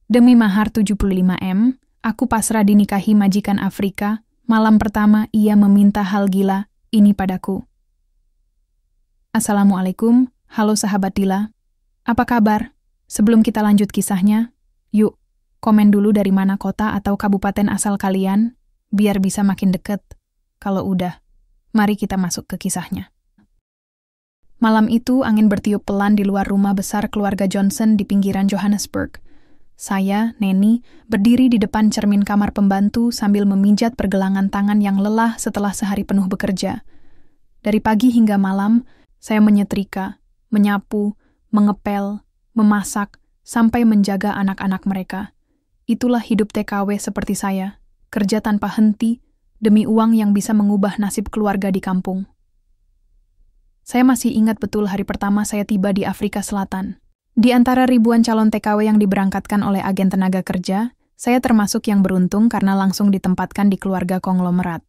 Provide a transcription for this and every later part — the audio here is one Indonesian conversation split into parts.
Demi mahar 75M, aku pasrah dinikahi majikan Afrika. Malam pertama ia meminta hal gila ini padaku. Assalamualaikum, halo sahabat Dila. Apa kabar? Sebelum kita lanjut kisahnya, yuk, komen dulu dari mana kota atau kabupaten asal kalian, biar bisa makin deket. Kalau udah, mari kita masuk ke kisahnya. Malam itu angin bertiup pelan di luar rumah besar keluarga Johnson di pinggiran Johannesburg. Saya, Neni, berdiri di depan cermin kamar pembantu sambil memijat pergelangan tangan yang lelah setelah sehari penuh bekerja. Dari pagi hingga malam, saya menyetrika, menyapu, mengepel, memasak, sampai menjaga anak-anak mereka. Itulah hidup TKW seperti saya, kerja tanpa henti, demi uang yang bisa mengubah nasib keluarga di kampung. Saya masih ingat betul hari pertama saya tiba di Afrika Selatan. Di antara ribuan calon TKW yang diberangkatkan oleh agen tenaga kerja, saya termasuk yang beruntung karena langsung ditempatkan di keluarga konglomerat.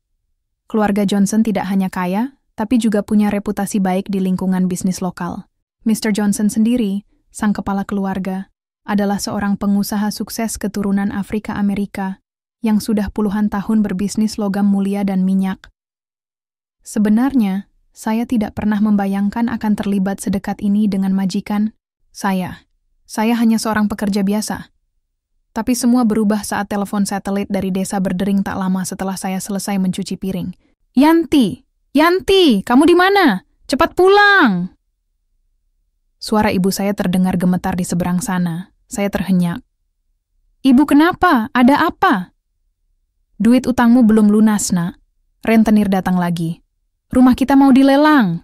Keluarga Johnson tidak hanya kaya, tapi juga punya reputasi baik di lingkungan bisnis lokal. Mr. Johnson sendiri, sang kepala keluarga, adalah seorang pengusaha sukses keturunan Afrika Amerika yang sudah puluhan tahun berbisnis logam mulia dan minyak. Sebenarnya, saya tidak pernah membayangkan akan terlibat sedekat ini dengan majikan. Saya hanya seorang pekerja biasa. Tapi semua berubah saat telepon satelit dari desa berdering tak lama setelah saya selesai mencuci piring. Yanti, kamu di mana? Cepat pulang! Suara ibu saya terdengar gemetar di seberang sana. Saya terhenyak. Ibu kenapa? Ada apa? Duit utangmu belum lunas, nak. Rentenir datang lagi. Rumah kita mau dilelang.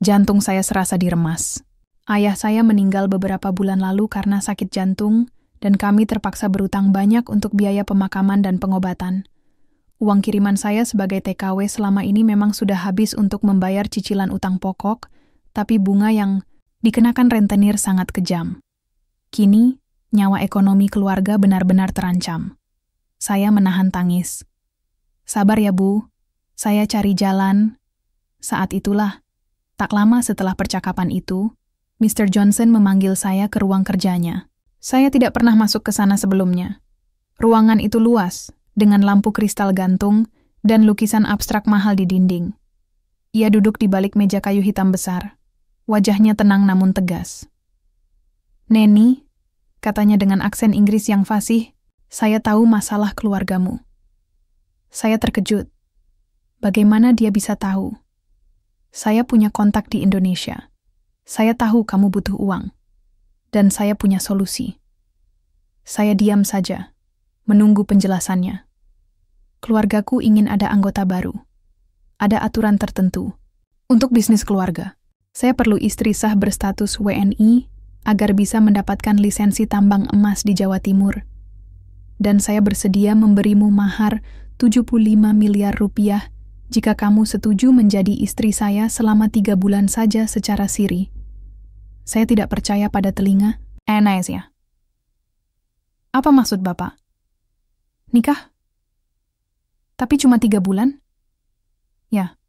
Jantung saya serasa diremas. Ayah saya meninggal beberapa bulan lalu karena sakit jantung, dan kami terpaksa berutang banyak untuk biaya pemakaman dan pengobatan. Uang kiriman saya sebagai TKW selama ini memang sudah habis untuk membayar cicilan utang pokok, tapi bunga yang dikenakan rentenir sangat kejam. Kini, nyawa ekonomi keluarga benar-benar terancam. Saya menahan tangis. Sabar ya, Bu. Saya cari jalan. Saat itulah, tak lama setelah percakapan itu, Mr. Johnson memanggil saya ke ruang kerjanya. Saya tidak pernah masuk ke sana sebelumnya. Ruangan itu luas, dengan lampu kristal gantung dan lukisan abstrak mahal di dinding. Ia duduk di balik meja kayu hitam besar. Wajahnya tenang namun tegas. Neni, katanya dengan aksen Inggris yang fasih, saya tahu masalah keluargamu. Saya terkejut. Bagaimana dia bisa tahu? Saya punya kontak di Indonesia. Saya tahu kamu butuh uang, dan saya punya solusi. Saya diam saja, menunggu penjelasannya. Keluargaku ingin ada anggota baru. Ada aturan tertentu. Untuk bisnis keluarga, saya perlu istri sah berstatus WNI agar bisa mendapatkan lisensi tambang emas di Jawa Timur. Dan saya bersedia memberimu mahar 75 miliar rupiah jika kamu setuju menjadi istri saya selama 3 bulan saja secara siri. Saya tidak percaya pada telinga. Nice ya. Apa maksud Bapak? Nikah? Tapi cuma 3 bulan? Ya.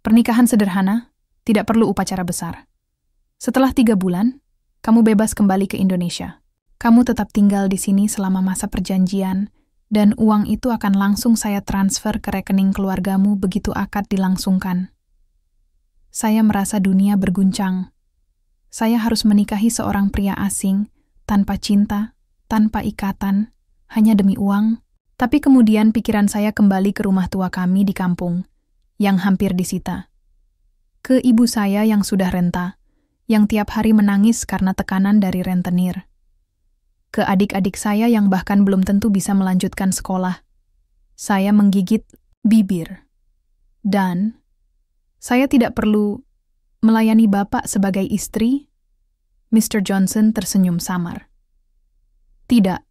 Pernikahan sederhana, tidak perlu upacara besar. Setelah 3 bulan, kamu bebas kembali ke Indonesia. Kamu tetap tinggal di sini selama masa perjanjian, dan uang itu akan langsung saya transfer ke rekening keluargamu begitu akad dilangsungkan. Saya merasa dunia berguncang. Saya harus menikahi seorang pria asing, tanpa cinta, tanpa ikatan, hanya demi uang. Tapi kemudian pikiran saya kembali ke rumah tua kami di kampung, yang hampir disita. Ke ibu saya yang sudah renta, yang tiap hari menangis karena tekanan dari rentenir. Ke adik-adik saya yang bahkan belum tentu bisa melanjutkan sekolah. Saya menggigit bibir. Dan saya tidak perlu melayani Bapak sebagai istri. Mr. Johnson tersenyum samar. Tidak,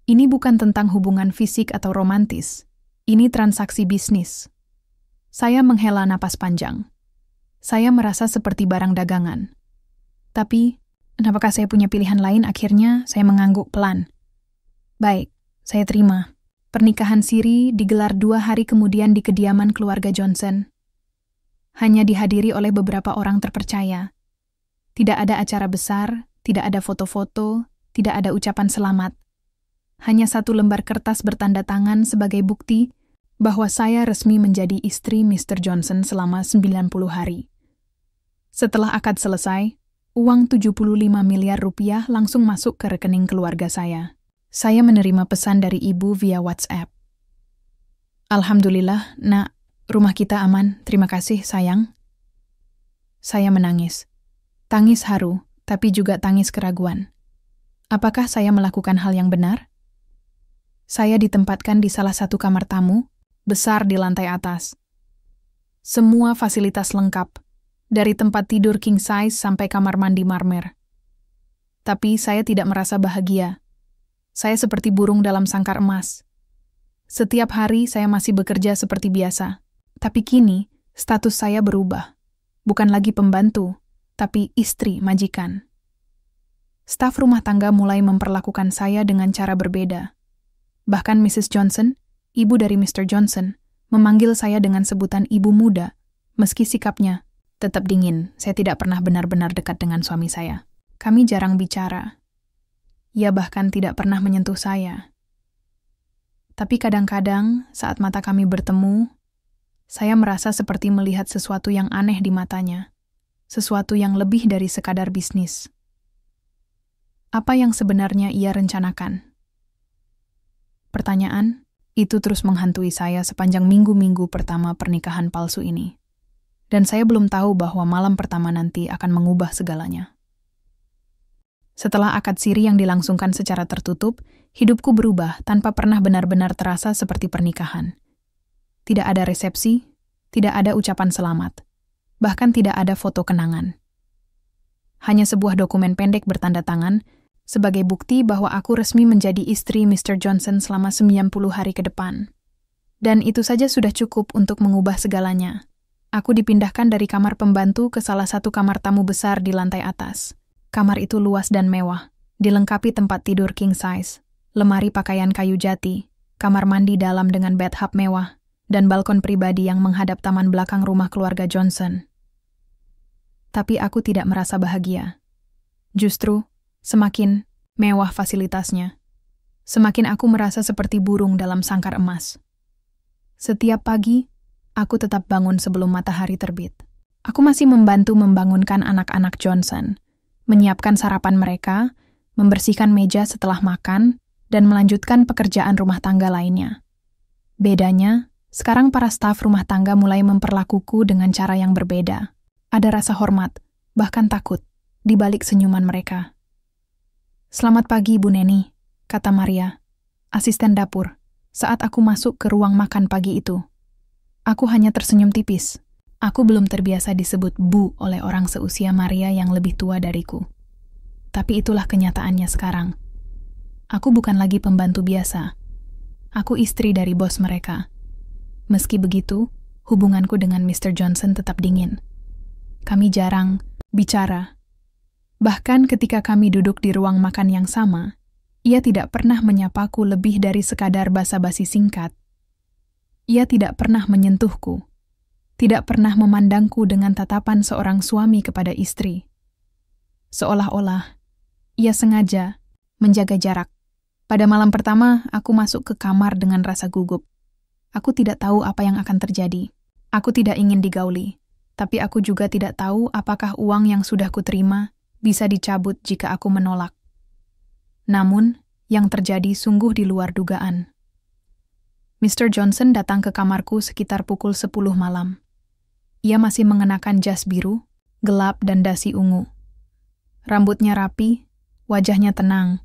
ini bukan tentang hubungan fisik atau romantis. Ini transaksi bisnis. Saya menghela napas panjang. Saya merasa seperti barang dagangan. Tapi, apakah saya punya pilihan lain? Akhirnya, saya mengangguk pelan. Baik, saya terima. Pernikahan siri digelar 2 hari kemudian di kediaman keluarga Johnson. Hanya dihadiri oleh beberapa orang terpercaya. Tidak ada acara besar, tidak ada foto-foto, Tidak ada ucapan selamat. Hanya satu lembar kertas bertanda tangan sebagai bukti bahwa saya resmi menjadi istri Mr. Johnson selama 90 hari. Setelah akad selesai, uang 75 miliar rupiah langsung masuk ke rekening keluarga saya. Saya menerima pesan dari ibu via WhatsApp. Alhamdulillah, nak, rumah kita aman, terima kasih, sayang. Saya menangis. Tangis haru, tapi juga tangis keraguan. Apakah saya melakukan hal yang benar? Saya ditempatkan di salah satu kamar tamu, besar di lantai atas. Semua fasilitas lengkap, dari tempat tidur king size sampai kamar mandi marmer. Tapi saya tidak merasa bahagia. Saya seperti burung dalam sangkar emas. Setiap hari saya masih bekerja seperti biasa. Tapi kini, status saya berubah. Bukan lagi pembantu, tapi istri majikan. Staf rumah tangga mulai memperlakukan saya dengan cara berbeda. Bahkan Mrs. Johnson, ibu dari Mr. Johnson, memanggil saya dengan sebutan ibu muda, meski sikapnya tetap dingin. Saya tidak pernah benar-benar dekat dengan suami saya. Kami jarang bicara. Ia bahkan tidak pernah menyentuh saya. Tapi kadang-kadang, saat mata kami bertemu, saya merasa seperti melihat sesuatu yang aneh di matanya. Sesuatu yang lebih dari sekadar bisnis. Apa yang sebenarnya ia rencanakan? Pertanyaan itu terus menghantui saya sepanjang minggu-minggu pertama pernikahan palsu ini. Dan saya belum tahu bahwa malam pertama nanti akan mengubah segalanya. Setelah akad siri yang dilangsungkan secara tertutup, hidupku berubah tanpa pernah benar-benar terasa seperti pernikahan. Tidak ada resepsi, tidak ada ucapan selamat, bahkan tidak ada foto kenangan. Hanya sebuah dokumen pendek bertanda tangan sebagai bukti bahwa aku resmi menjadi istri Mr. Johnson selama 90 hari ke depan. Dan itu saja sudah cukup untuk mengubah segalanya. Aku dipindahkan dari kamar pembantu ke salah satu kamar tamu besar di lantai atas. Kamar itu luas dan mewah, dilengkapi tempat tidur king size, lemari pakaian kayu jati, kamar mandi dalam dengan bathtub mewah, dan balkon pribadi yang menghadap taman belakang rumah keluarga Johnson. Tapi aku tidak merasa bahagia. Justru, semakin mewah fasilitasnya, semakin aku merasa seperti burung dalam sangkar emas. Setiap pagi, aku tetap bangun sebelum matahari terbit. Aku masih membantu membangunkan anak-anak Johnson, menyiapkan sarapan mereka, membersihkan meja setelah makan, dan melanjutkan pekerjaan rumah tangga lainnya. Bedanya, sekarang para staf rumah tangga mulai memperlakuku dengan cara yang berbeda. Ada rasa hormat, bahkan takut, di balik senyuman mereka. "Selamat pagi, Bu Neni," kata Maria, asisten dapur, saat aku masuk ke ruang makan pagi itu. Aku hanya tersenyum tipis. Aku belum terbiasa disebut Bu oleh orang seusia Maria yang lebih tua dariku. Tapi itulah kenyataannya sekarang. Aku bukan lagi pembantu biasa. Aku istri dari bos mereka. Meski begitu, hubunganku dengan Mr. Johnson tetap dingin. Kami jarang bicara. Bahkan ketika kami duduk di ruang makan yang sama, ia tidak pernah menyapaku lebih dari sekadar basa-basi singkat. Ia tidak pernah menyentuhku, tidak pernah memandangku dengan tatapan seorang suami kepada istri. Seolah-olah, ia sengaja menjaga jarak. Pada malam pertama, aku masuk ke kamar dengan rasa gugup. Aku tidak tahu apa yang akan terjadi. Aku tidak ingin digauli, tapi aku juga tidak tahu apakah uang yang sudah kuterima bisa dicabut jika aku menolak. Namun, yang terjadi sungguh di luar dugaan. Mr. Johnson datang ke kamarku sekitar pukul 10 malam. Ia masih mengenakan jas biru, gelap dan dasi ungu. Rambutnya rapi, wajahnya tenang.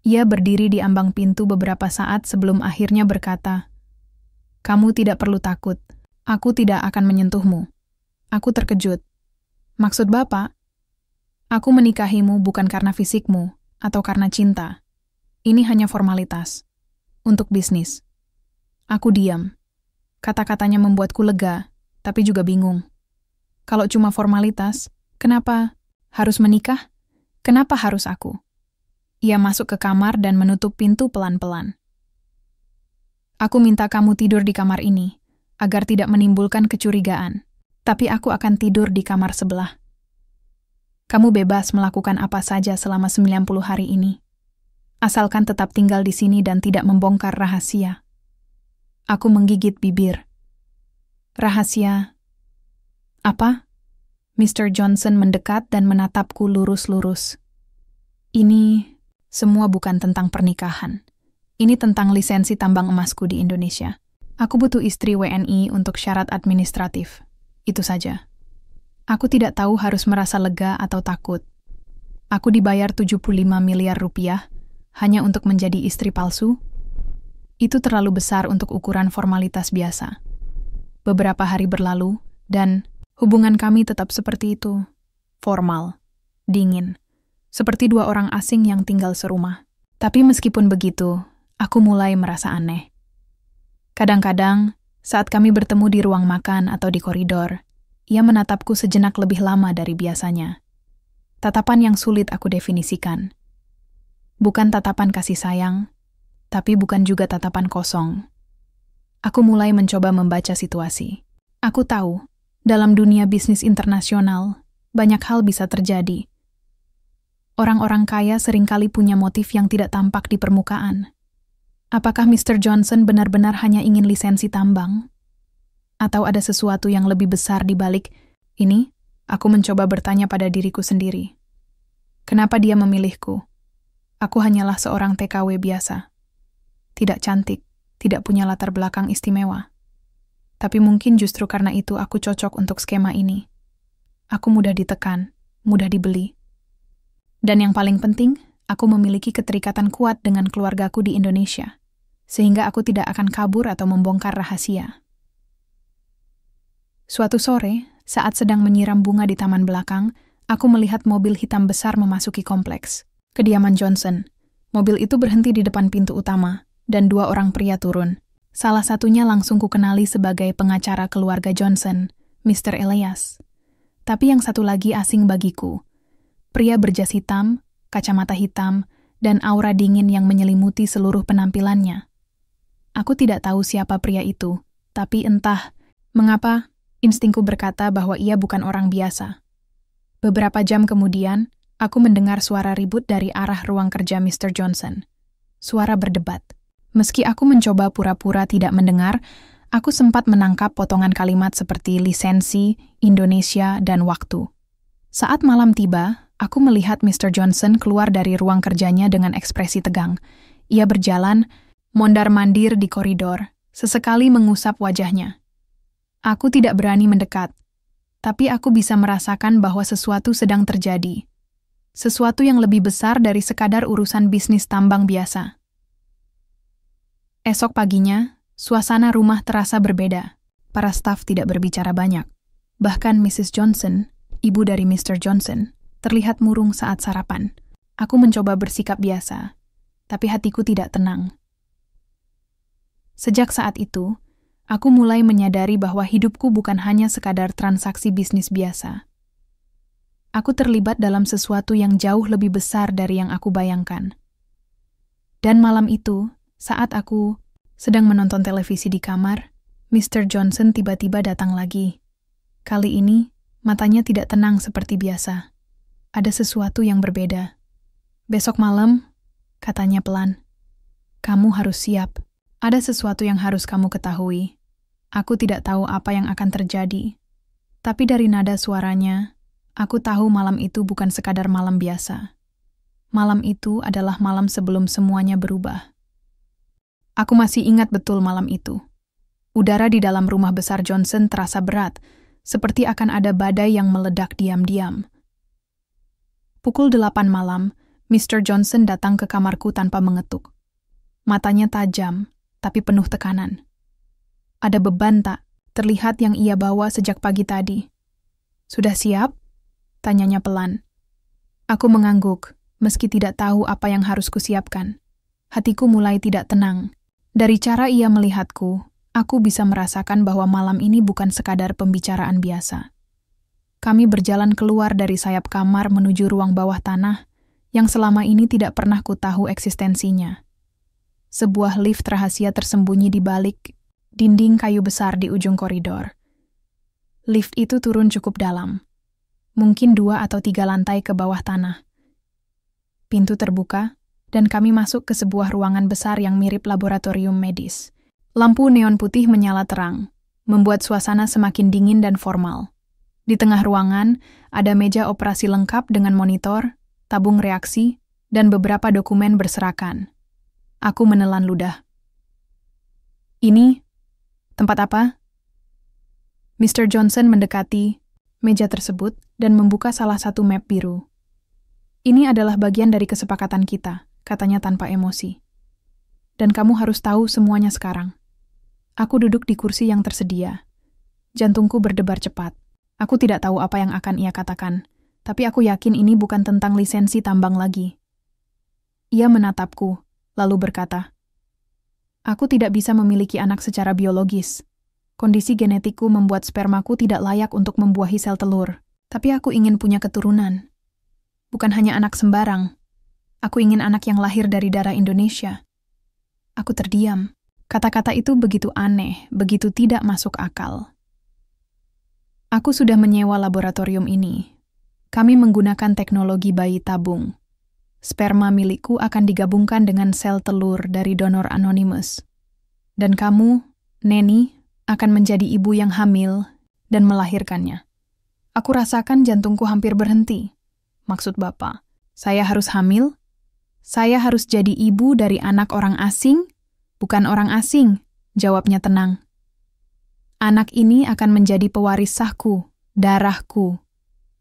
Ia berdiri di ambang pintu beberapa saat sebelum akhirnya berkata, "Kamu tidak perlu takut. Aku tidak akan menyentuhmu." Aku terkejut. "Maksud Bapak? Aku menikahimu bukan karena fisikmu atau karena cinta. Ini hanya formalitas. Untuk bisnis." Aku diam. Kata-katanya membuatku lega, tapi juga bingung. Kalau cuma formalitas, kenapa harus menikah? Kenapa harus aku? Ia masuk ke kamar dan menutup pintu pelan-pelan. "Aku minta kamu tidur di kamar ini, agar tidak menimbulkan kecurigaan. Tapi aku akan tidur di kamar sebelah. Kamu bebas melakukan apa saja selama 90 hari ini." asalkan tetap tinggal di sini dan tidak membongkar rahasia. Aku menggigit bibir. Rahasia? Apa? Mr. Johnson mendekat dan menatapku lurus-lurus. Ini semua bukan tentang pernikahan. Ini tentang lisensi tambang emasku di Indonesia. Aku butuh istri WNI untuk syarat administratif. Itu saja. Aku tidak tahu harus merasa lega atau takut. Aku dibayar 75 miliar rupiah hanya untuk menjadi istri palsu. Itu terlalu besar untuk ukuran formalitas biasa. Beberapa hari berlalu, dan hubungan kami tetap seperti itu. Formal, dingin, seperti dua orang asing yang tinggal serumah. Tapi meskipun begitu, aku mulai merasa aneh. Kadang-kadang, saat kami bertemu di ruang makan atau di koridor, ia menatapku sejenak lebih lama dari biasanya. Tatapan yang sulit aku definisikan. Bukan tatapan kasih sayang, tapi bukan juga tatapan kosong. Aku mulai mencoba membaca situasi. Aku tahu, dalam dunia bisnis internasional, banyak hal bisa terjadi. Orang-orang kaya seringkali punya motif yang tidak tampak di permukaan. Apakah Mr. Johnson benar-benar hanya ingin lisensi tambang? Atau ada sesuatu yang lebih besar di balik ini? Aku mencoba bertanya pada diriku sendiri. Kenapa dia memilihku? Aku hanyalah seorang TKW biasa. Tidak cantik, tidak punya latar belakang istimewa. Tapi mungkin justru karena itu aku cocok untuk skema ini. Aku mudah ditekan, mudah dibeli. Dan yang paling penting, aku memiliki keterikatan kuat dengan keluargaku di Indonesia, sehingga aku tidak akan kabur atau membongkar rahasia. Suatu sore, saat sedang menyiram bunga di taman belakang, aku melihat mobil hitam besar memasuki kompleks. Kediaman Johnson. Mobil itu berhenti di depan pintu utama, dan dua orang pria turun. Salah satunya langsung kukenali sebagai pengacara keluarga Johnson, Mr. Elias. Tapi yang satu lagi asing bagiku. Pria berjas hitam, kacamata hitam, dan aura dingin yang menyelimuti seluruh penampilannya. Aku tidak tahu siapa pria itu, tapi entah mengapa instingku berkata bahwa ia bukan orang biasa. Beberapa jam kemudian, aku mendengar suara ribut dari arah ruang kerja Mr. Johnson. Suara berdebat. Meski aku mencoba pura-pura tidak mendengar, aku sempat menangkap potongan kalimat seperti lisensi, Indonesia, dan waktu. Saat malam tiba, aku melihat Mr. Johnson keluar dari ruang kerjanya dengan ekspresi tegang. Ia berjalan, mondar-mandir di koridor, sesekali mengusap wajahnya. Aku tidak berani mendekat, tapi aku bisa merasakan bahwa sesuatu sedang terjadi. Sesuatu yang lebih besar dari sekadar urusan bisnis tambang biasa. Esok paginya, suasana rumah terasa berbeda. Para staf tidak berbicara banyak. Bahkan Mrs. Johnson, ibu dari Mr. Johnson, terlihat murung saat sarapan. Aku mencoba bersikap biasa, tapi hatiku tidak tenang. Sejak saat itu, aku mulai menyadari bahwa hidupku bukan hanya sekadar transaksi bisnis biasa. Aku terlibat dalam sesuatu yang jauh lebih besar dari yang aku bayangkan. Dan malam itu, saat aku sedang menonton televisi di kamar, Mr. Johnson tiba-tiba datang lagi. Kali ini, matanya tidak tenang seperti biasa. Ada sesuatu yang berbeda. Besok malam, katanya pelan, kamu harus siap. Ada sesuatu yang harus kamu ketahui. Aku tidak tahu apa yang akan terjadi. Tapi dari nada suaranya, aku tahu malam itu bukan sekadar malam biasa. Malam itu adalah malam sebelum semuanya berubah. Aku masih ingat betul malam itu. Udara di dalam rumah besar Johnson terasa berat, seperti akan ada badai yang meledak diam-diam. Pukul 8 malam, Mr. Johnson datang ke kamarku tanpa mengetuk. Matanya tajam, tapi penuh tekanan. Ada beban tak terlihat yang ia bawa sejak pagi tadi. Sudah siap? Tanyanya pelan. Aku mengangguk, meski tidak tahu apa yang harus kusiapkan. Hatiku mulai tidak tenang. Dari cara ia melihatku, aku bisa merasakan bahwa malam ini bukan sekadar pembicaraan biasa. Kami berjalan keluar dari sayap kamar menuju ruang bawah tanah yang selama ini tidak pernah kutahu eksistensinya. Sebuah lift rahasia tersembunyi di balik dinding kayu besar di ujung koridor. Lift itu turun cukup dalam, mungkin 2 atau 3 lantai ke bawah tanah. Pintu terbuka, dan kami masuk ke sebuah ruangan besar yang mirip laboratorium medis. Lampu neon putih menyala terang, membuat suasana semakin dingin dan formal. Di tengah ruangan, ada meja operasi lengkap dengan monitor, tabung reaksi, dan beberapa dokumen berserakan. Aku menelan ludah. Ini tempat apa? Mr. Johnson mendekati meja tersebut dan membuka salah satu map biru. Ini adalah bagian dari kesepakatan kita, katanya tanpa emosi. Dan kamu harus tahu semuanya sekarang. Aku duduk di kursi yang tersedia. Jantungku berdebar cepat. Aku tidak tahu apa yang akan ia katakan, tapi aku yakin ini bukan tentang lisensi tambang lagi. Ia menatapku, lalu berkata, "Aku tidak bisa memiliki anak secara biologis. Kondisi genetikku membuat spermaku tidak layak untuk membuahi sel telur. Tapi aku ingin punya keturunan. Bukan hanya anak sembarang. Aku ingin anak yang lahir dari darah Indonesia." Aku terdiam. Kata-kata itu begitu aneh, begitu tidak masuk akal. Aku sudah menyewa laboratorium ini. Kami menggunakan teknologi bayi tabung. Sperma milikku akan digabungkan dengan sel telur dari donor anonymous. Dan kamu, Neni, akan menjadi ibu yang hamil dan melahirkannya. Aku rasakan jantungku hampir berhenti. Maksud Bapak, saya harus hamil? Saya harus jadi ibu dari anak orang asing? Bukan orang asing, jawabnya tenang. Anak ini akan menjadi pewaris sahku, darahku.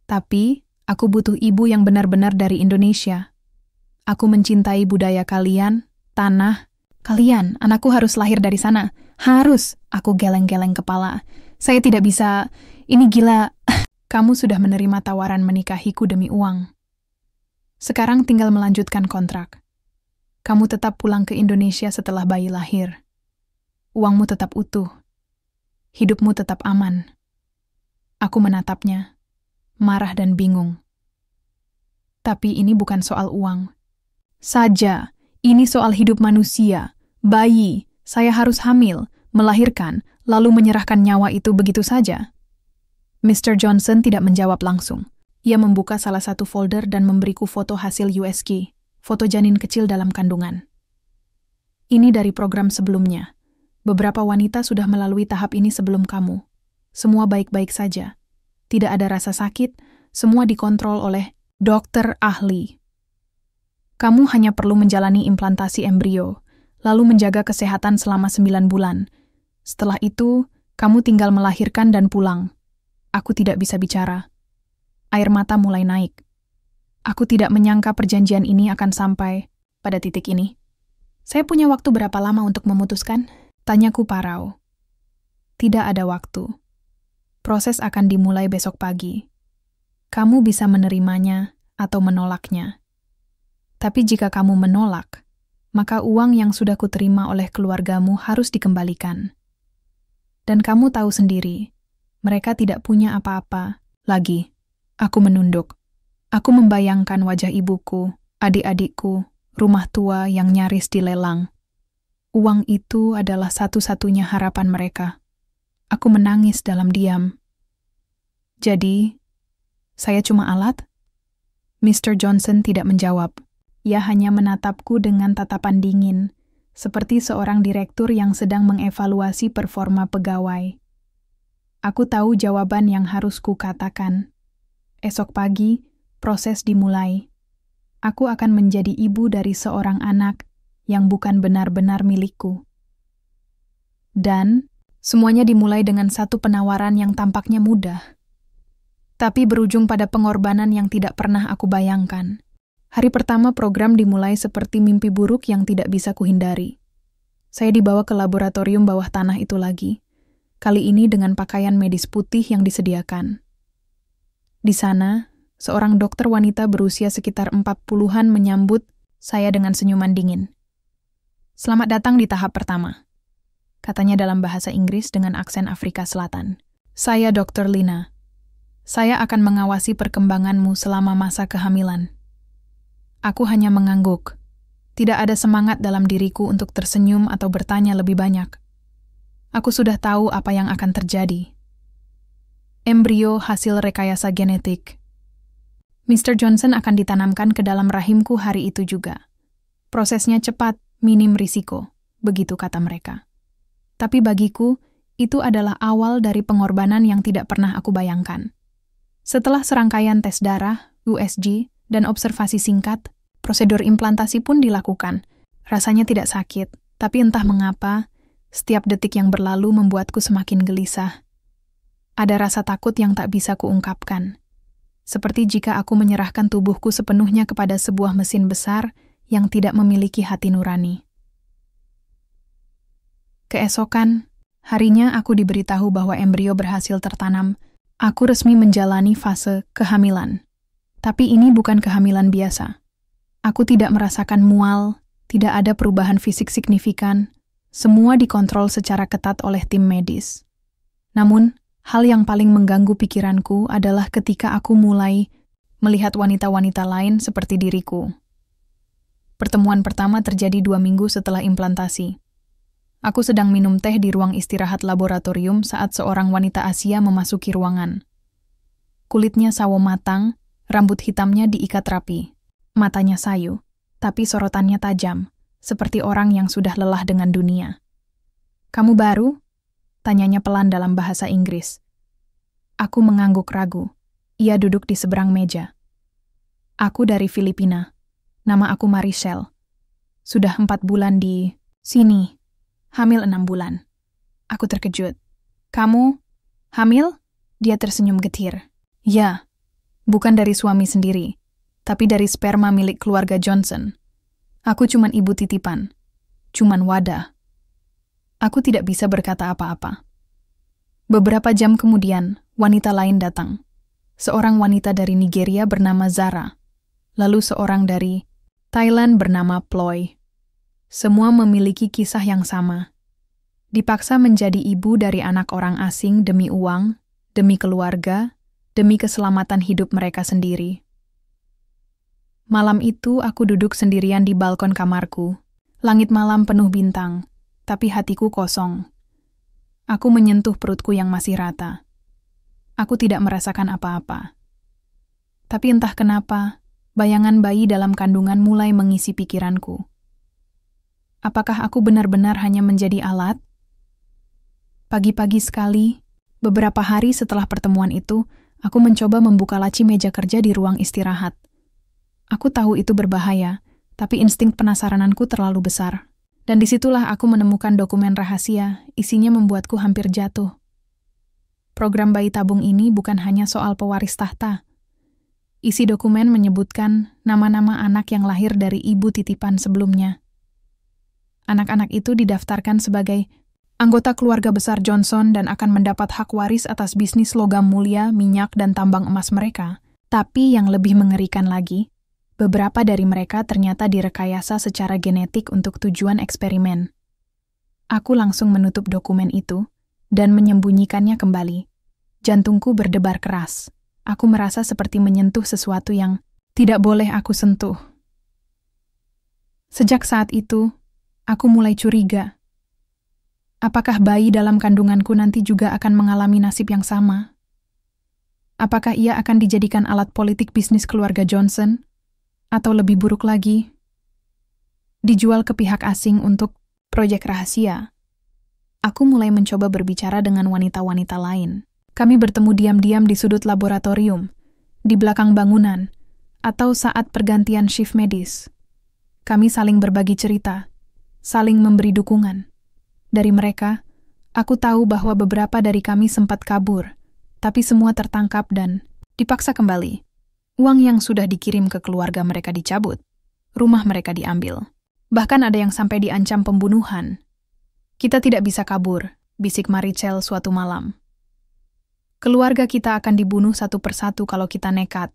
Tapi, aku butuh ibu yang benar-benar dari Indonesia. Aku mencintai budaya kalian, tanah. Kalian, anakku harus lahir dari sana. Harus, aku geleng-geleng kepala. Saya tidak bisa, ini gila. Kamu sudah menerima tawaran menikahiku demi uang. Sekarang tinggal melanjutkan kontrak. Kamu tetap pulang ke Indonesia setelah bayi lahir. Uangmu tetap utuh. Hidupmu tetap aman. Aku menatapnya, marah dan bingung. Tapi ini bukan soal uang. Saja, ini soal hidup manusia. Bayi, saya harus hamil, melahirkan, lalu menyerahkan nyawa itu begitu saja. Mr. Johnson tidak menjawab langsung. Ia membuka salah satu folder dan memberiku foto hasil USG, foto janin kecil dalam kandungan. Ini dari program sebelumnya. Beberapa wanita sudah melalui tahap ini sebelum kamu. Semua baik-baik saja. Tidak ada rasa sakit, semua dikontrol oleh dokter ahli. Kamu hanya perlu menjalani implantasi embrio, lalu menjaga kesehatan selama 9 bulan. Setelah itu, kamu tinggal melahirkan dan pulang. Aku tidak bisa bicara. Air mata mulai naik. Aku tidak menyangka perjanjian ini akan sampai pada titik ini. Saya punya waktu berapa lama untuk memutuskan? Tanyaku parau. Tidak ada waktu. Proses akan dimulai besok pagi. Kamu bisa menerimanya atau menolaknya. Tapi jika kamu menolak, maka uang yang sudah kuterima oleh keluargamu harus dikembalikan. Dan kamu tahu sendiri, mereka tidak punya apa-apa lagi. Aku menunduk. Aku membayangkan wajah ibuku, adik-adikku, rumah tua yang nyaris dilelang. Uang itu adalah satu-satunya harapan mereka. Aku menangis dalam diam. Jadi, saya cuma alat? Mr. Johnson tidak menjawab. Ia hanya menatapku dengan tatapan dingin, seperti seorang direktur yang sedang mengevaluasi performa pegawai. Aku tahu jawaban yang harus kukatakan. Esok pagi, proses dimulai. Aku akan menjadi ibu dari seorang anak yang bukan benar-benar milikku. Dan semuanya dimulai dengan satu penawaran yang tampaknya mudah, tapi berujung pada pengorbanan yang tidak pernah aku bayangkan. Hari pertama program dimulai seperti mimpi buruk yang tidak bisa kuhindari. Saya dibawa ke laboratorium bawah tanah itu lagi, kali ini dengan pakaian medis putih yang disediakan. Di sana, seorang dokter wanita berusia sekitar 40-an menyambut saya dengan senyuman dingin. "Selamat datang di tahap pertama," katanya dalam bahasa Inggris dengan aksen Afrika Selatan. "Saya Dr. Lina. Saya akan mengawasi perkembanganmu selama masa kehamilan." Aku hanya mengangguk. Tidak ada semangat dalam diriku untuk tersenyum atau bertanya lebih banyak. Aku sudah tahu apa yang akan terjadi. Embrio hasil rekayasa genetik. Mr. Johnson akan ditanamkan ke dalam rahimku hari itu juga. Prosesnya cepat, minim risiko, begitu kata mereka. Tapi bagiku, itu adalah awal dari pengorbanan yang tidak pernah aku bayangkan. Setelah serangkaian tes darah, USG, dan observasi singkat, prosedur implantasi pun dilakukan. Rasanya tidak sakit, tapi entah mengapa, setiap detik yang berlalu membuatku semakin gelisah. Ada rasa takut yang tak bisa kuungkapkan. Seperti jika aku menyerahkan tubuhku sepenuhnya kepada sebuah mesin besar yang tidak memiliki hati nurani. Keesokan, harinya aku diberitahu bahwa embrio berhasil tertanam. Aku resmi menjalani fase kehamilan. Tapi ini bukan kehamilan biasa. Aku tidak merasakan mual, tidak ada perubahan fisik signifikan. Semua dikontrol secara ketat oleh tim medis. Namun, hal yang paling mengganggu pikiranku adalah ketika aku mulai melihat wanita-wanita lain seperti diriku. Pertemuan pertama terjadi 2 minggu setelah implantasi. Aku sedang minum teh di ruang istirahat laboratorium saat seorang wanita Asia memasuki ruangan. Kulitnya sawo matang, rambut hitamnya diikat rapi. Matanya sayu, tapi sorotannya tajam, seperti orang yang sudah lelah dengan dunia. "Kamu baru?" tanyanya pelan dalam bahasa Inggris. Aku mengangguk ragu. Ia duduk di seberang meja. "Aku dari Filipina. Nama aku Marichelle. Sudah 4 bulan di sini. Hamil 6 bulan. Aku terkejut. "Kamu hamil?" Dia tersenyum getir. "Ya, bukan dari suami sendiri, tapi dari sperma milik keluarga Johnson. Aku cuman ibu titipan. Cuman wadah." Aku tidak bisa berkata apa-apa. Beberapa jam kemudian, wanita lain datang. Seorang wanita dari Nigeria bernama Zara. Lalu seorang dari Thailand bernama Ploy. Semua memiliki kisah yang sama. Dipaksa menjadi ibu dari anak orang asing demi uang, demi keluarga, demi keselamatan hidup mereka sendiri. Malam itu aku duduk sendirian di balkon kamarku. Langit malam penuh bintang, tapi hatiku kosong. Aku menyentuh perutku yang masih rata. Aku tidak merasakan apa-apa. Tapi entah kenapa, bayangan bayi dalam kandungan mulai mengisi pikiranku. Apakah aku benar-benar hanya menjadi alat? Pagi-pagi sekali, beberapa hari setelah pertemuan itu, aku mencoba membuka laci meja kerja di ruang istirahat. Aku tahu itu berbahaya, tapi insting penasarananku terlalu besar. Dan disitulah aku menemukan dokumen rahasia, isinya membuatku hampir jatuh. Program bayi tabung ini bukan hanya soal pewaris tahta. Isi dokumen menyebutkan nama-nama anak yang lahir dari ibu titipan sebelumnya. Anak-anak itu didaftarkan sebagai anggota keluarga besar Johnson dan akan mendapat hak waris atas bisnis logam mulia, minyak, dan tambang emas mereka. Tapi yang lebih mengerikan lagi, beberapa dari mereka ternyata direkayasa secara genetik untuk tujuan eksperimen. Aku langsung menutup dokumen itu dan menyembunyikannya kembali. Jantungku berdebar keras. Aku merasa seperti menyentuh sesuatu yang tidak boleh aku sentuh. Sejak saat itu, aku mulai curiga. Apakah bayi dalam kandunganku nanti juga akan mengalami nasib yang sama? Apakah ia akan dijadikan alat politik bisnis keluarga Johnson? Atau lebih buruk lagi, dijual ke pihak asing untuk proyek rahasia? Aku mulai mencoba berbicara dengan wanita-wanita lain. Kami bertemu diam-diam di sudut laboratorium, di belakang bangunan, atau saat pergantian shift medis. Kami saling berbagi cerita, saling memberi dukungan. Dari mereka, aku tahu bahwa beberapa dari kami sempat kabur, tapi semua tertangkap dan dipaksa kembali. Uang yang sudah dikirim ke keluarga mereka dicabut, rumah mereka diambil. Bahkan ada yang sampai diancam pembunuhan. "Kita tidak bisa kabur," bisik Marichelle suatu malam. "Keluarga kita akan dibunuh satu persatu kalau kita nekat."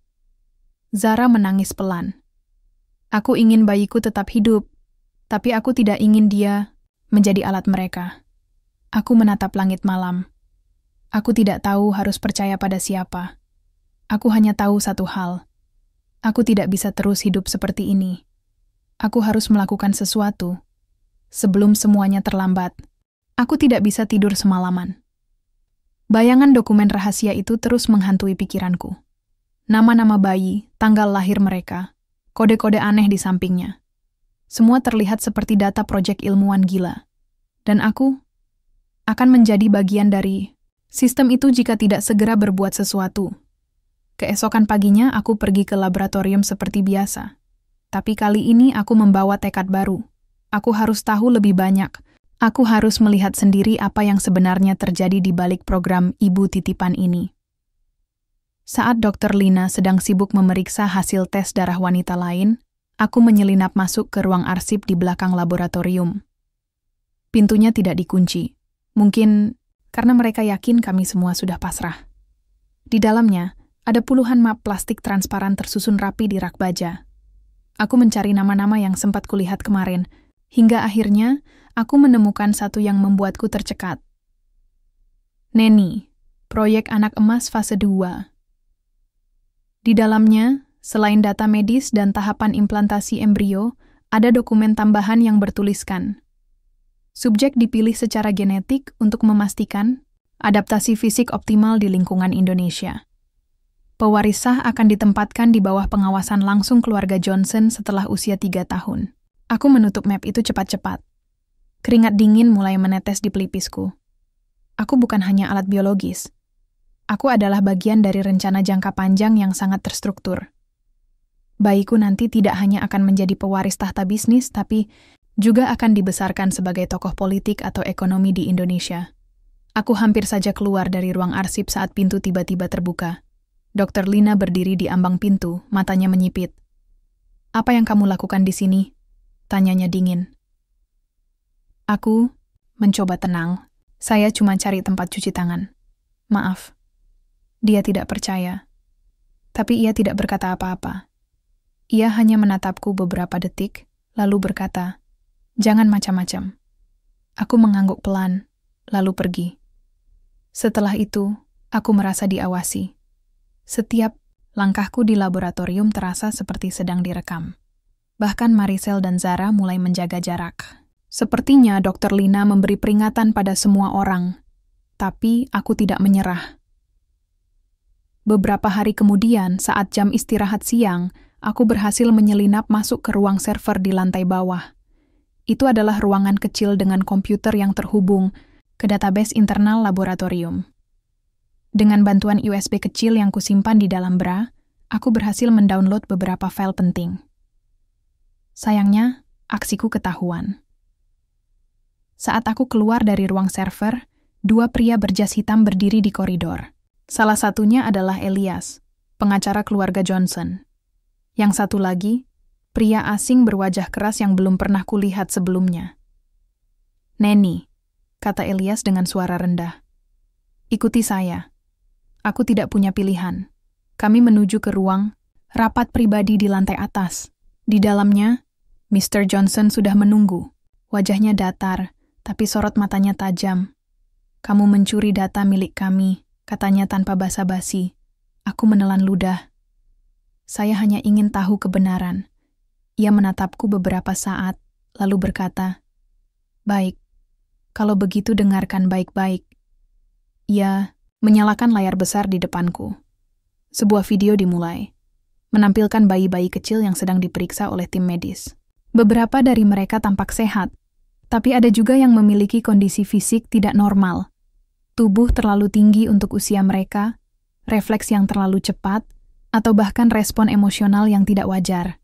Zara menangis pelan. "Aku ingin bayiku tetap hidup, tapi aku tidak ingin dia menjadi alat mereka." Aku menatap langit malam. Aku tidak tahu harus percaya pada siapa. Aku hanya tahu satu hal. Aku tidak bisa terus hidup seperti ini. Aku harus melakukan sesuatu. Sebelum semuanya terlambat. Aku tidak bisa tidur semalaman. Bayangan dokumen rahasia itu terus menghantui pikiranku. Nama-nama bayi, tanggal lahir mereka, kode-kode aneh di sampingnya. Semua terlihat seperti data proyek ilmuwan gila. Dan aku akan menjadi bagian dari sistem itu jika tidak segera berbuat sesuatu. Keesokan paginya aku pergi ke laboratorium seperti biasa. Tapi kali ini aku membawa tekad baru. Aku harus tahu lebih banyak. Aku harus melihat sendiri apa yang sebenarnya terjadi di balik program ibu titipan ini. Saat Dr. Lina sedang sibuk memeriksa hasil tes darah wanita lain, aku menyelinap masuk ke ruang arsip di belakang laboratorium. Pintunya tidak dikunci. Mungkin karena mereka yakin kami semua sudah pasrah. Di dalamnya, ada puluhan map plastik transparan tersusun rapi di rak baja. Aku mencari nama-nama yang sempat kulihat kemarin, hingga akhirnya aku menemukan satu yang membuatku tercekat. Neni, proyek anak emas fase 2. Di dalamnya, selain data medis dan tahapan implantasi embrio, ada dokumen tambahan yang bertuliskan. Subjek dipilih secara genetik untuk memastikan adaptasi fisik optimal di lingkungan Indonesia. Pewaris sah akan ditempatkan di bawah pengawasan langsung keluarga Johnson setelah usia 3 tahun. Aku menutup map itu cepat-cepat. Keringat dingin mulai menetes di pelipisku. Aku bukan hanya alat biologis. Aku adalah bagian dari rencana jangka panjang yang sangat terstruktur. Bayiku nanti tidak hanya akan menjadi pewaris tahta bisnis, tapi juga akan dibesarkan sebagai tokoh politik atau ekonomi di Indonesia. Aku hampir saja keluar dari ruang arsip saat pintu tiba-tiba terbuka. Dr. Lina berdiri di ambang pintu, matanya menyipit. "Apa yang kamu lakukan di sini?" tanyanya dingin. Aku mencoba tenang. Saya cuma cari tempat cuci tangan. Maaf. Dia tidak percaya. Tapi ia tidak berkata apa-apa. Ia hanya menatapku beberapa detik, lalu berkata, "Jangan macam-macam." Aku mengangguk pelan, lalu pergi. Setelah itu, aku merasa diawasi. Setiap langkahku di laboratorium terasa seperti sedang direkam. Bahkan Maricel dan Zara mulai menjaga jarak. Sepertinya Dr. Lina memberi peringatan pada semua orang, tapi aku tidak menyerah. Beberapa hari kemudian, saat jam istirahat siang, aku berhasil menyelinap masuk ke ruang server di lantai bawah. Itu adalah ruangan kecil dengan komputer yang terhubung ke database internal laboratorium. Dengan bantuan USB kecil yang kusimpan di dalam bra, aku berhasil mendownload beberapa file penting. Sayangnya, aksiku ketahuan. Saat aku keluar dari ruang server, 2 pria berjas hitam berdiri di koridor. Salah satunya adalah Elias, pengacara keluarga Johnson. Yang satu lagi, pria asing berwajah keras yang belum pernah kulihat sebelumnya. "Neni," kata Elias dengan suara rendah. "Ikuti saya. Aku tidak punya pilihan." Kami menuju ke ruang rapat pribadi di lantai atas. Di dalamnya, Mr. Johnson sudah menunggu. Wajahnya datar, tapi sorot matanya tajam. "Kamu mencuri data milik kami," katanya tanpa basa-basi. Aku menelan ludah. Saya hanya ingin tahu kebenaran. Ia menatapku beberapa saat, lalu berkata, "Baik, kalau begitu dengarkan baik-baik." Ia menyalakan layar besar di depanku. Sebuah video dimulai, menampilkan bayi-bayi kecil yang sedang diperiksa oleh tim medis. Beberapa dari mereka tampak sehat, tapi ada juga yang memiliki kondisi fisik tidak normal. Tubuh terlalu tinggi untuk usia mereka, refleks yang terlalu cepat, atau bahkan respon emosional yang tidak wajar.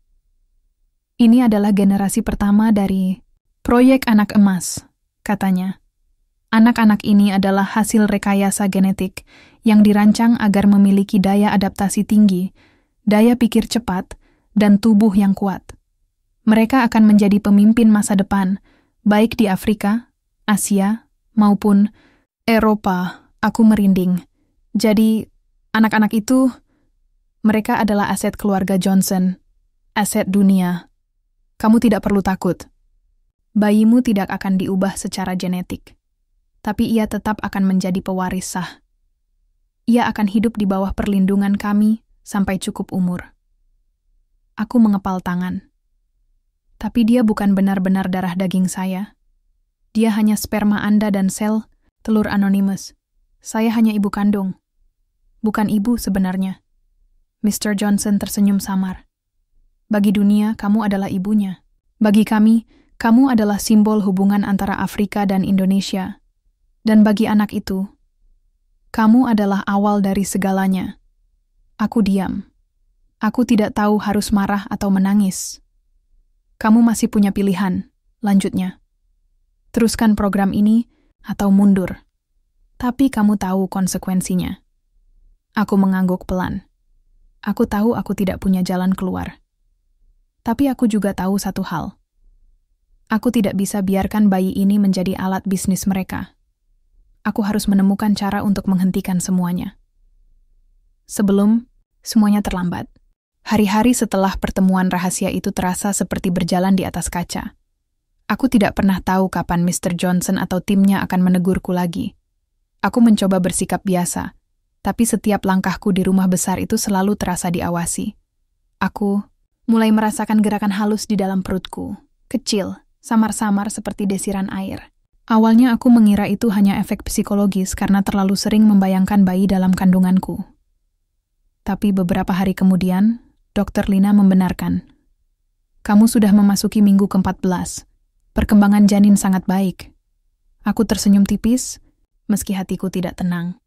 "Ini adalah generasi pertama dari proyek anak emas," katanya. "Anak-anak ini adalah hasil rekayasa genetik yang dirancang agar memiliki daya adaptasi tinggi, daya pikir cepat, dan tubuh yang kuat. Mereka akan menjadi pemimpin masa depan, baik di Afrika, Asia, maupun Eropa." Aku merinding. Jadi, anak-anak itu, mereka adalah aset keluarga Johnson, aset dunia. Kamu tidak perlu takut. Bayimu tidak akan diubah secara genetik, tapi ia tetap akan menjadi pewaris sah. Ia akan hidup di bawah perlindungan kami sampai cukup umur. Aku mengepal tangan. Tapi dia bukan benar-benar darah daging saya. Dia hanya sperma Anda dan sel telur anonimus. Saya hanya ibu kandung. Bukan ibu sebenarnya. Mr. Johnson tersenyum samar. Bagi dunia, kamu adalah ibunya. Bagi kami, kamu adalah simbol hubungan antara Afrika dan Indonesia. Dan bagi anak itu, kamu adalah awal dari segalanya. Aku diam. Aku tidak tahu harus marah atau menangis. Kamu masih punya pilihan, lanjutnya. Teruskan program ini atau mundur. Tapi kamu tahu konsekuensinya. Aku mengangguk pelan. Aku tahu aku tidak punya jalan keluar. Tapi aku juga tahu satu hal. Aku tidak bisa biarkan bayi ini menjadi alat bisnis mereka. Aku harus menemukan cara untuk menghentikan semuanya. Sebelum semuanya terlambat. Hari-hari setelah pertemuan rahasia itu terasa seperti berjalan di atas kaca. Aku tidak pernah tahu kapan Mr. Johnson atau timnya akan menegurku lagi. Aku mencoba bersikap biasa, tapi setiap langkahku di rumah besar itu selalu terasa diawasi. Aku mulai merasakan gerakan halus di dalam perutku, kecil, samar-samar seperti desiran air. Awalnya aku mengira itu hanya efek psikologis karena terlalu sering membayangkan bayi dalam kandunganku. Tapi beberapa hari kemudian, Dr. Lina membenarkan. Kamu sudah memasuki minggu ke-14. Perkembangan janin sangat baik. Aku tersenyum tipis, meski hatiku tidak tenang.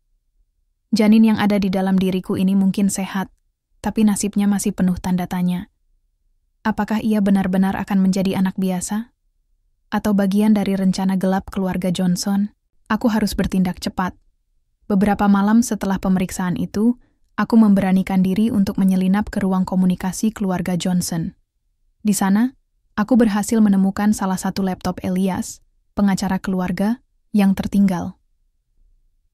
Janin yang ada di dalam diriku ini mungkin sehat, tapi nasibnya masih penuh tanda tanya. Apakah ia benar-benar akan menjadi anak biasa? Atau bagian dari rencana gelap keluarga Johnson? Aku harus bertindak cepat. Beberapa malam setelah pemeriksaan itu, aku memberanikan diri untuk menyelinap ke ruang komunikasi keluarga Johnson. Di sana, aku berhasil menemukan salah satu laptop Elias, pengacara keluarga, yang tertinggal.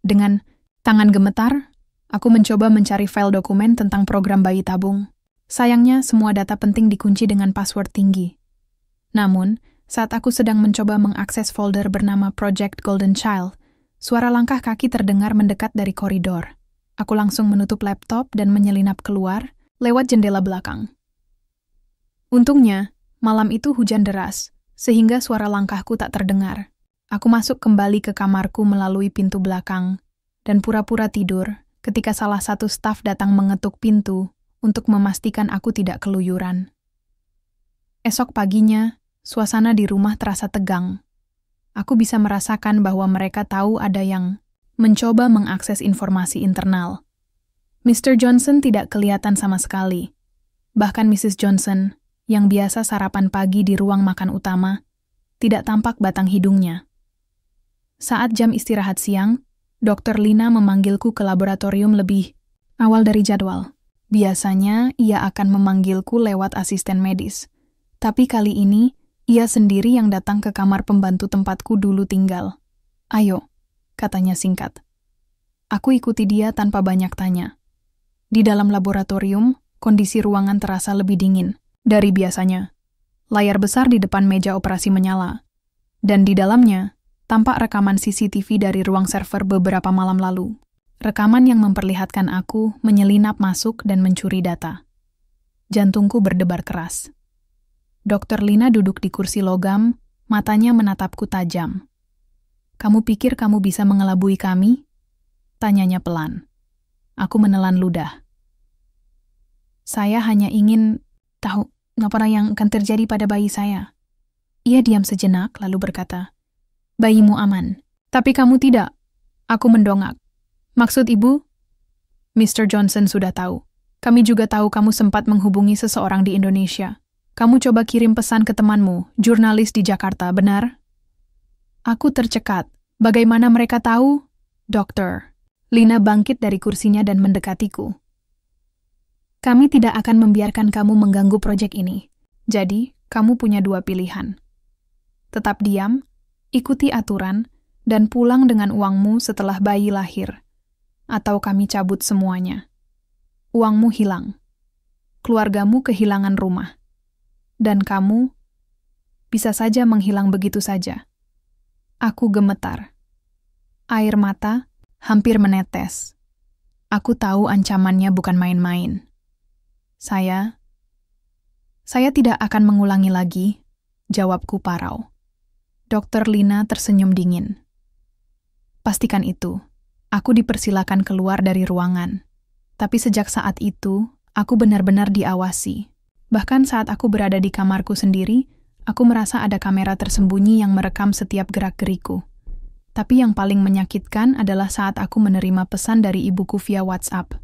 Dengan tangan gemetar, aku mencoba mencari file dokumen tentang program bayi tabung. Sayangnya, semua data penting dikunci dengan password tinggi. Namun, saat aku sedang mencoba mengakses folder bernama Project Golden Child, suara langkah kaki terdengar mendekat dari koridor. Aku langsung menutup laptop dan menyelinap keluar lewat jendela belakang. Untungnya, malam itu hujan deras, sehingga suara langkahku tak terdengar. Aku masuk kembali ke kamarku melalui pintu belakang dan pura-pura tidur ketika salah satu staf datang mengetuk pintu untuk memastikan aku tidak keluyuran. Esok paginya, suasana di rumah terasa tegang. Aku bisa merasakan bahwa mereka tahu ada yang mencoba mengakses informasi internal. Mr. Johnson tidak kelihatan sama sekali. Bahkan Mrs. Johnson, yang biasa sarapan pagi di ruang makan utama, tidak tampak batang hidungnya. Saat jam istirahat siang, Dr. Lina memanggilku ke laboratorium lebih awal dari jadwal. Biasanya, ia akan memanggilku lewat asisten medis. Tapi kali ini, ia sendiri yang datang ke kamar pembantu tempatku dulu tinggal. "Ayo," katanya singkat. Aku ikuti dia tanpa banyak tanya. Di dalam laboratorium, kondisi ruangan terasa lebih dingin dari biasanya. Layar besar di depan meja operasi menyala. Dan di dalamnya, tampak rekaman CCTV dari ruang server beberapa malam lalu. Rekaman yang memperlihatkan aku menyelinap masuk dan mencuri data. Jantungku berdebar keras. Dr. Lina duduk di kursi logam, matanya menatapku tajam. "Kamu pikir kamu bisa mengelabui kami?" Tanyanya pelan. Aku menelan ludah. "Saya hanya ingin tahu apa yang akan terjadi pada bayi saya." Ia diam sejenak lalu berkata, "Bayimu aman, tapi kamu tidak." Aku mendongak. "Maksud ibu?" "Mr. Johnson sudah tahu. Kami juga tahu kamu sempat menghubungi seseorang di Indonesia. Kamu coba kirim pesan ke temanmu, jurnalis di Jakarta, benar?" Aku tercekat. "Bagaimana mereka tahu?" "Dokter." Lina bangkit dari kursinya dan mendekatiku. "Kami tidak akan membiarkan kamu mengganggu proyek ini. Jadi, kamu punya dua pilihan. Tetap diam, ikuti aturan, dan pulang dengan uangmu setelah bayi lahir. Atau kami cabut semuanya. Uangmu hilang. Keluargamu kehilangan rumah. Dan kamu bisa saja menghilang begitu saja." Aku gemetar. Air mata hampir menetes. Aku tahu ancamannya bukan main-main. Saya tidak akan mengulangi lagi, jawabku parau. Dr. Lina tersenyum dingin. "Pastikan itu. Aku dipersilakan keluar dari ruangan. Tapi sejak saat itu, aku benar-benar diawasi. Bahkan saat aku berada di kamarku sendiri, Aku merasa ada kamera tersembunyi yang merekam setiap gerak-geriku. Tapi yang paling menyakitkan adalah saat aku menerima pesan dari ibuku via WhatsApp.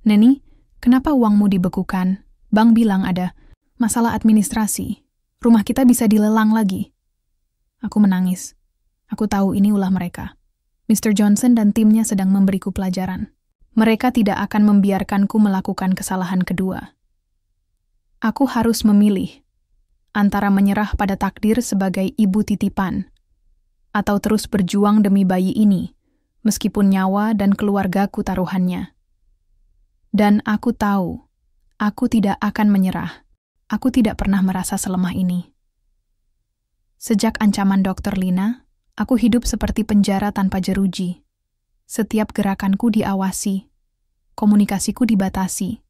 "Neni, kenapa uangmu dibekukan? Bank bilang ada masalah administrasi. Rumah kita bisa dilelang lagi." Aku menangis. Aku tahu ini ulah mereka. Mr. Johnson dan timnya sedang memberiku pelajaran. Mereka tidak akan membiarkanku melakukan kesalahan kedua. Aku harus memilih antara menyerah pada takdir sebagai ibu titipan atau terus berjuang demi bayi ini, meskipun nyawa dan keluargaku taruhannya. Dan aku tahu, aku tidak akan menyerah. Aku tidak pernah merasa selemah ini. Sejak ancaman Dr. Lina, aku hidup seperti penjara tanpa jeruji. Setiap gerakanku diawasi, komunikasiku dibatasi.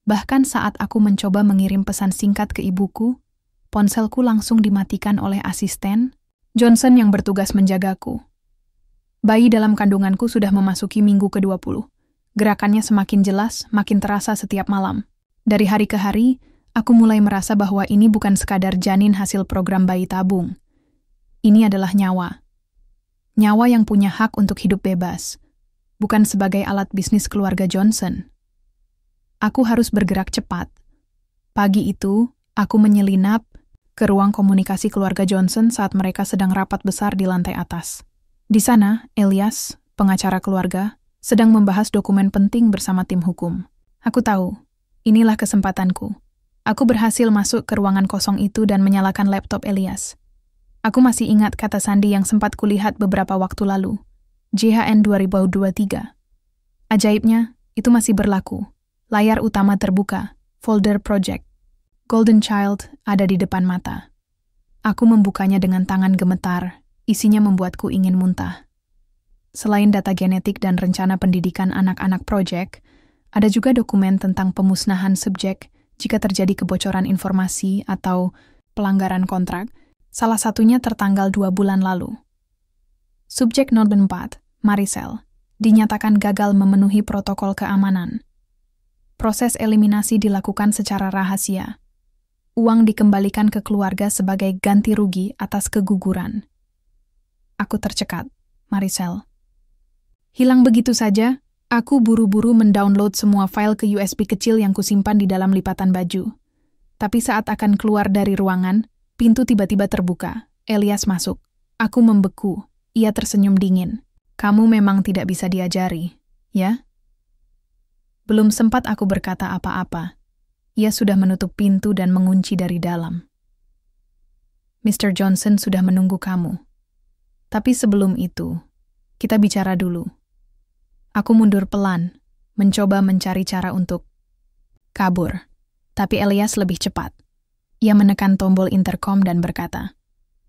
Bahkan saat aku mencoba mengirim pesan singkat ke ibuku, ponselku langsung dimatikan oleh asisten Johnson yang bertugas menjagaku. Bayi dalam kandunganku sudah memasuki minggu ke-20. Gerakannya semakin jelas, makin terasa setiap malam. Dari hari ke hari, aku mulai merasa bahwa ini bukan sekadar janin hasil program bayi tabung. Ini adalah nyawa. Nyawa yang punya hak untuk hidup bebas, bukan sebagai alat bisnis keluarga Johnson. Aku harus bergerak cepat. Pagi itu, aku menyelinap ke ruang komunikasi keluarga Johnson saat mereka sedang rapat besar di lantai atas. Di sana, Elias, pengacara keluarga, sedang membahas dokumen penting bersama tim hukum. Aku tahu, inilah kesempatanku. Aku berhasil masuk ke ruangan kosong itu dan menyalakan laptop Elias. Aku masih ingat kata sandi yang sempat kulihat beberapa waktu lalu. JHN 2023. Ajaibnya, itu masih berlaku. Layar utama terbuka, folder project. Golden Child ada di depan mata. Aku membukanya dengan tangan gemetar, isinya membuatku ingin muntah. Selain data genetik dan rencana pendidikan anak-anak project, ada juga dokumen tentang pemusnahan subjek jika terjadi kebocoran informasi atau pelanggaran kontrak. Salah satunya tertanggal 2 bulan lalu. Subjek 04, Maricel, dinyatakan gagal memenuhi protokol keamanan. Proses eliminasi dilakukan secara rahasia. Uang dikembalikan ke keluarga sebagai ganti rugi atas keguguran. Aku tercekat, Maricel. Hilang begitu saja, aku buru-buru mendownload semua file ke USB kecil yang kusimpan di dalam lipatan baju. Tapi saat akan keluar dari ruangan, pintu tiba-tiba terbuka. Elias masuk. Aku membeku. Ia tersenyum dingin. "Kamu memang tidak bisa diajari, ya?" Belum sempat aku berkata apa-apa. Ia sudah menutup pintu dan mengunci dari dalam. "Mr. Johnson sudah menunggu kamu. Tapi sebelum itu, kita bicara dulu." Aku mundur pelan, mencoba mencari cara untuk kabur. Tapi Elias lebih cepat. Ia menekan tombol intercom dan berkata,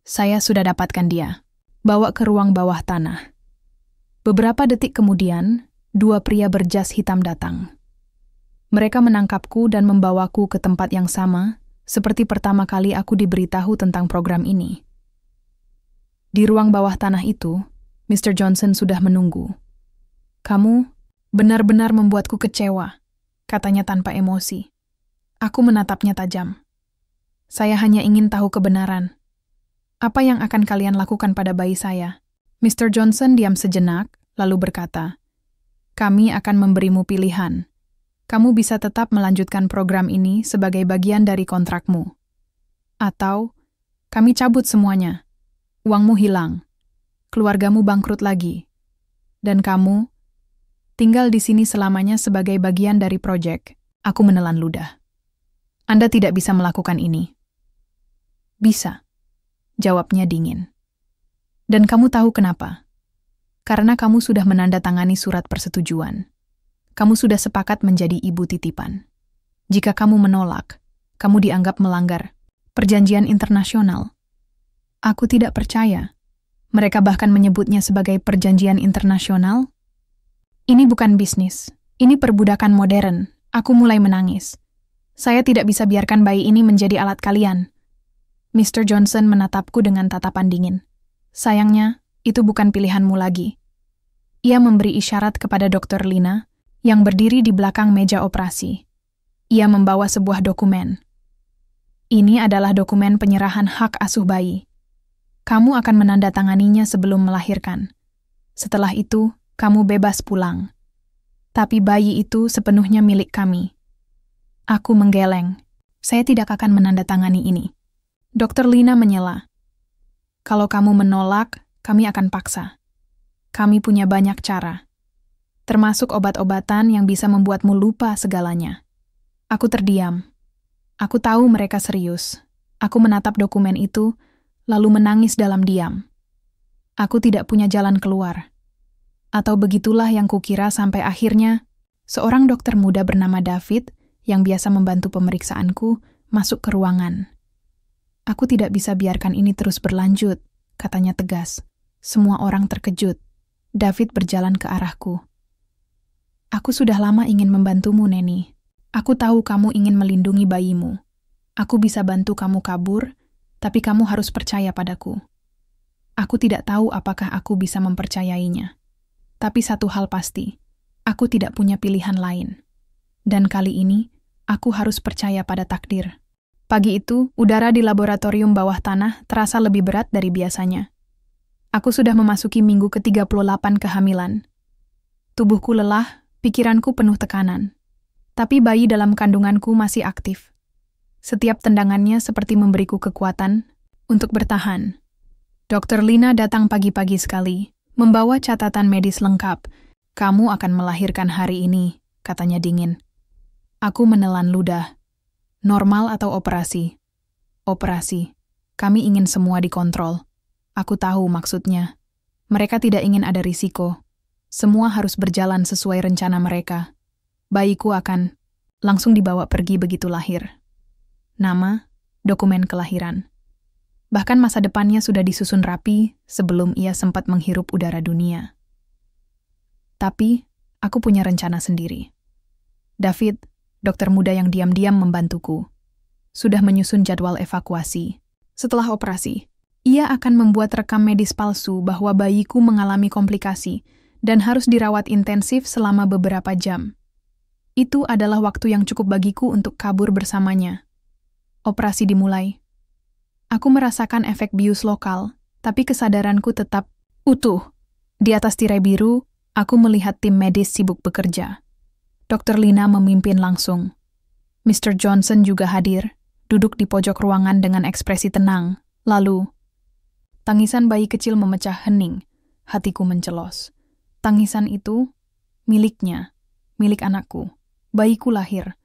"Saya sudah dapatkan dia. Bawa ke ruang bawah tanah." Beberapa detik kemudian, 2 pria berjas hitam datang. Mereka menangkapku dan membawaku ke tempat yang sama, seperti pertama kali aku diberitahu tentang program ini. Di ruang bawah tanah itu, Mr. Johnson sudah menunggu. "Kamu benar-benar membuatku kecewa," katanya tanpa emosi. Aku menatapnya tajam. "Saya hanya ingin tahu kebenaran. Apa yang akan kalian lakukan pada bayi saya?" Mr. Johnson diam sejenak, lalu berkata, "Kami akan memberimu pilihan. Kamu bisa tetap melanjutkan program ini sebagai bagian dari kontrakmu. Atau, kami cabut semuanya. Uangmu hilang. Keluargamu bangkrut lagi. Dan kamu tinggal di sini selamanya sebagai bagian dari proyek." Aku menelan ludah. "Anda tidak bisa melakukan ini." "Bisa," jawabnya dingin. "Dan kamu tahu kenapa? Karena kamu sudah menandatangani surat persetujuan. Kamu sudah sepakat menjadi ibu titipan. Jika kamu menolak, kamu dianggap melanggar perjanjian internasional." Aku tidak percaya. Mereka bahkan menyebutnya sebagai perjanjian internasional. "Ini bukan bisnis. Ini perbudakan modern." Aku mulai menangis. "Saya tidak bisa biarkan bayi ini menjadi alat kalian." Mr. Johnson menatapku dengan tatapan dingin. "Sayangnya, itu bukan pilihanmu lagi." Ia memberi isyarat kepada Dr. Lina, yang berdiri di belakang meja operasi. Ia membawa sebuah dokumen. Ini adalah dokumen penyerahan hak asuh bayi. Kamu akan menandatanganinya sebelum melahirkan. Setelah itu, kamu bebas pulang. Tapi bayi itu sepenuhnya milik kami. Aku menggeleng. Saya tidak akan menandatangani ini. Dr. Lina menyela. Kalau kamu menolak, kami akan paksa. Kami punya banyak cara. Termasuk obat-obatan yang bisa membuatmu lupa segalanya. Aku terdiam. Aku tahu mereka serius. Aku menatap dokumen itu, lalu menangis dalam diam. Aku tidak punya jalan keluar. Atau begitulah yang kukira sampai akhirnya, seorang dokter muda bernama David, yang biasa membantu pemeriksaanku, masuk ke ruangan. Aku tidak bisa biarkan ini terus berlanjut, katanya tegas. Semua orang terkejut. David berjalan ke arahku. Aku sudah lama ingin membantumu, Neni. Aku tahu kamu ingin melindungi bayimu. Aku bisa bantu kamu kabur, tapi kamu harus percaya padaku. Aku tidak tahu apakah aku bisa mempercayainya. Tapi satu hal pasti, aku tidak punya pilihan lain. Dan kali ini, aku harus percaya pada takdir. Pagi itu, udara di laboratorium bawah tanah terasa lebih berat dari biasanya. Aku sudah memasuki minggu ke-38 kehamilan. Tubuhku lelah, pikiranku penuh tekanan. Tapi bayi dalam kandunganku masih aktif. Setiap tendangannya seperti memberiku kekuatan untuk bertahan. Dr. Lina datang pagi-pagi sekali, membawa catatan medis lengkap. Kamu akan melahirkan hari ini, katanya dingin. Aku menelan ludah. Normal atau operasi? Operasi. Kami ingin semua dikontrol. Aku tahu maksudnya. Mereka tidak ingin ada risiko. Semua harus berjalan sesuai rencana mereka. Bayiku akan langsung dibawa pergi begitu lahir. Nama, dokumen kelahiran. Bahkan masa depannya sudah disusun rapi sebelum ia sempat menghirup udara dunia. Tapi, aku punya rencana sendiri. David, dokter muda yang diam-diam membantuku, sudah menyusun jadwal evakuasi. Setelah operasi, ia akan membuat rekam medis palsu bahwa bayiku mengalami komplikasi dan harus dirawat intensif selama beberapa jam. Itu adalah waktu yang cukup bagiku untuk kabur bersamanya. Operasi dimulai. Aku merasakan efek bius lokal, tapi kesadaranku tetap utuh. Di atas tirai biru, aku melihat tim medis sibuk bekerja. Dr. Lina memimpin langsung. Mr. Johnson juga hadir, duduk di pojok ruangan dengan ekspresi tenang. Lalu, tangisan bayi kecil memecah hening. Hatiku mencelos. Tangisan itu miliknya, milik anakku. Bayiku lahir.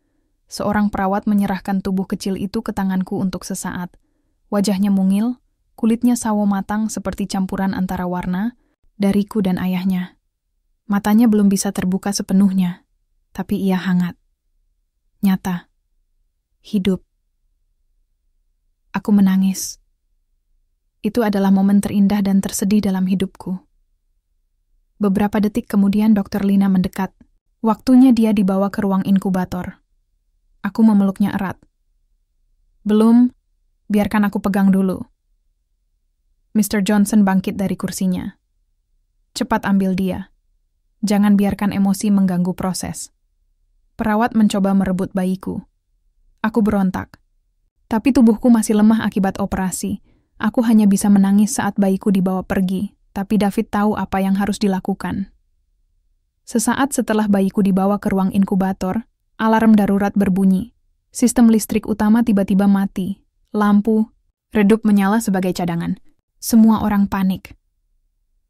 Seorang perawat menyerahkan tubuh kecil itu ke tanganku untuk sesaat. Wajahnya mungil, kulitnya sawo matang seperti campuran antara warna dariku dan ayahnya. Matanya belum bisa terbuka sepenuhnya, tapi ia hangat. Nyata. Hidup. Aku menangis. Itu adalah momen terindah dan tersedih dalam hidupku. Beberapa detik kemudian Dr. Lina mendekat. Waktunya dia dibawa ke ruang inkubator. Aku memeluknya erat. Belum, biarkan aku pegang dulu. Mr. Johnson bangkit dari kursinya. Cepat ambil dia. Jangan biarkan emosi mengganggu proses. Perawat mencoba merebut bayiku. Aku berontak. Tapi tubuhku masih lemah akibat operasi. Aku hanya bisa menangis saat bayiku dibawa pergi, tapi David tahu apa yang harus dilakukan. Sesaat setelah bayiku dibawa ke ruang inkubator, alarm darurat berbunyi. Sistem listrik utama tiba-tiba mati. Lampu redup menyala sebagai cadangan. Semua orang panik.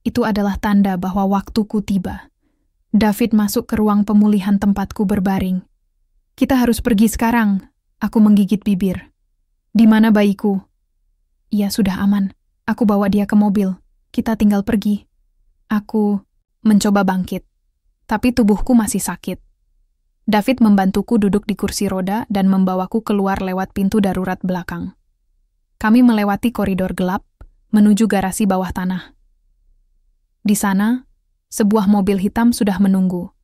Itu adalah tanda bahwa waktuku tiba. David masuk ke ruang pemulihan tempatku berbaring. Kita harus pergi sekarang. Aku menggigit bibir. Di mana bayiku? Ia sudah aman. Aku bawa dia ke mobil. Kita tinggal pergi. Aku mencoba bangkit. Tapi tubuhku masih sakit. David membantuku duduk di kursi roda dan membawaku keluar lewat pintu darurat belakang. Kami melewati koridor gelap, menuju garasi bawah tanah. Di sana, sebuah mobil hitam sudah menunggu.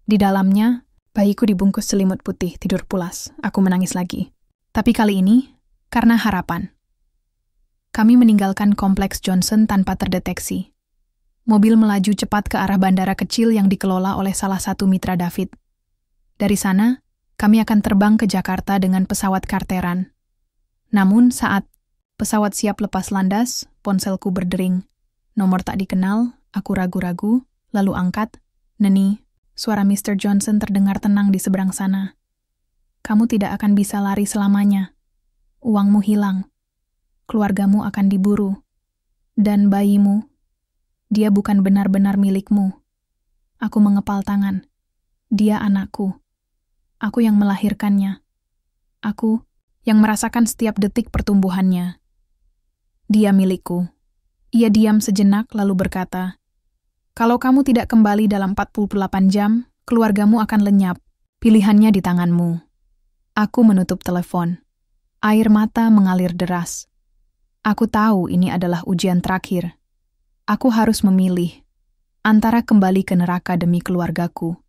Di dalamnya, bayiku dibungkus selimut putih tidur pulas. Aku menangis lagi. Tapi kali ini, karena harapan. Kami meninggalkan kompleks Johnson tanpa terdeteksi. Mobil melaju cepat ke arah bandara kecil yang dikelola oleh salah satu mitra David. Dari sana, kami akan terbang ke Jakarta dengan pesawat karteran. Namun saat pesawat siap lepas landas, ponselku berdering. Nomor tak dikenal, aku ragu-ragu, lalu angkat. Neni, suara Mr. Johnson terdengar tenang di seberang sana. Kamu tidak akan bisa lari selamanya. Uangmu hilang. Keluargamu akan diburu. Dan bayimu, dia bukan benar-benar milikmu. Aku mengepal tangan. Dia anakku. Aku yang melahirkannya. Aku yang merasakan setiap detik pertumbuhannya. Dia milikku. Ia diam sejenak lalu berkata, kalau kamu tidak kembali dalam 48 jam, keluargamu akan lenyap. Pilihannya di tanganmu. Aku menutup telepon. Air mata mengalir deras. Aku tahu ini adalah ujian terakhir. Aku harus memilih antara kembali ke neraka demi keluargaku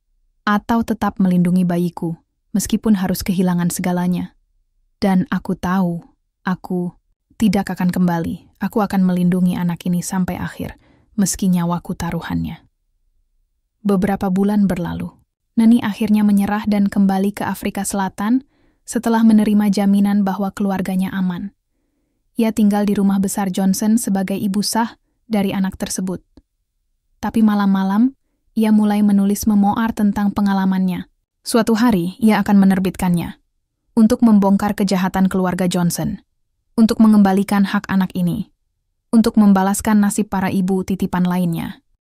atau tetap melindungi bayiku, meskipun harus kehilangan segalanya. Dan aku tahu, aku tidak akan kembali. Aku akan melindungi anak ini sampai akhir, meski nyawaku taruhannya. Beberapa bulan berlalu. Neni akhirnya menyerah dan kembali ke Afrika Selatan setelah menerima jaminan bahwa keluarganya aman. Ia tinggal di rumah besar Johnson sebagai ibu sah dari anak tersebut. Tapi malam-malam, ia mulai menulis memoir tentang pengalamannya. Suatu hari, ia akan menerbitkannya untuk membongkar kejahatan keluarga Johnson, untuk mengembalikan hak anak ini, untuk membalaskan nasib para ibu titipan lainnya.